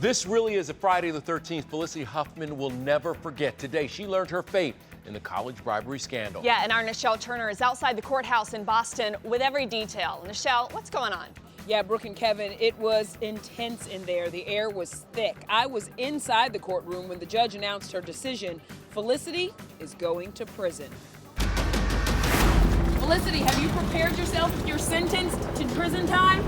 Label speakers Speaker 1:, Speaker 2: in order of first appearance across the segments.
Speaker 1: This really is a Friday the 13th Felicity Huffman will never forget. Today, she learned her fate in the college bribery scandal.
Speaker 2: Yeah, and our Nichelle Turner is outside the courthouse in Boston with every detail. Nichelle, what's going on?
Speaker 3: Yeah, Brooke and Kevin, it was intense in there. The air was thick. I was inside the courtroom when the judge announced her decision. Felicity is going to prison. Felicity, have you prepared yourself? You're sentenced to prison time?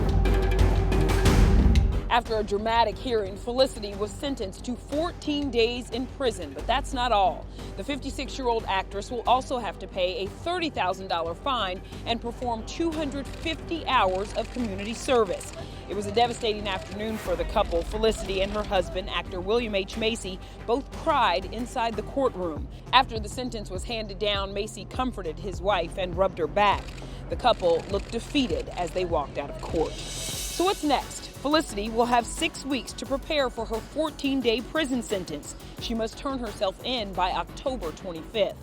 Speaker 3: After a dramatic hearing, Felicity was sentenced to 14 days in prison, but that's not all. The 56-year-old actress will also have to pay a $30,000 fine and perform 250 hours of community service. It was a devastating afternoon for the couple. Felicity and her husband, actor William H. Macy, both cried inside the courtroom. After the sentence was handed down, Macy comforted his wife and rubbed her back. The couple looked defeated as they walked out of court. So what's next? Felicity will have 6 weeks to prepare for her 14-day prison sentence. She must turn herself in by October 25th.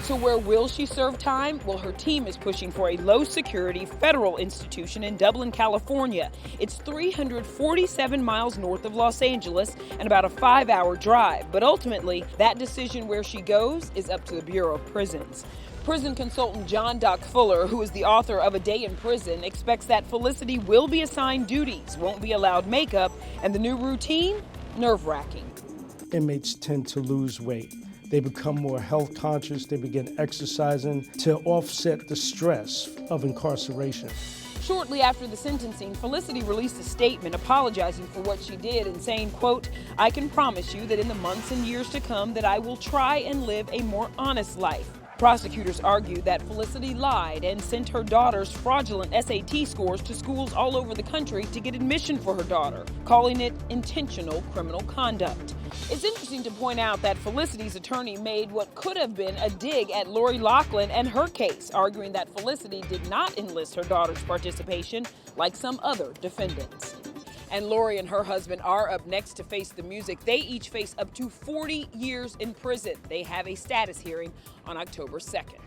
Speaker 3: So where will she serve time? Well, her team is pushing for a low-security federal institution in Dublin, California. It's 347 miles north of Los Angeles and about a 5-hour drive. But ultimately, that decision where she goes is up to the Bureau of Prisons. Prison consultant John Doc Fuller, who is the author of A Day in Prison, expects that Felicity will be assigned duties, won't be allowed makeup, and the new routine, nerve-wracking.
Speaker 4: Inmates tend to lose weight. They become more health conscious. They begin exercising to offset the stress of incarceration.
Speaker 3: Shortly after the sentencing, Felicity released a statement apologizing for what she did and saying, quote, "I can promise you that in the months and years to come that I will try and live a more honest life." Prosecutors argue that Felicity lied and sent her daughter's fraudulent SAT scores to schools all over the country to get admission for her daughter, calling it intentional criminal conduct. It's interesting to point out that Felicity's attorney made what could have been a dig at Lori Loughlin and her case, arguing that Felicity did not enlist her daughter's participation like some other defendants. And Lori and her husband are up next to face the music. They each face up to 40 years in prison. They have a status hearing on October 2nd.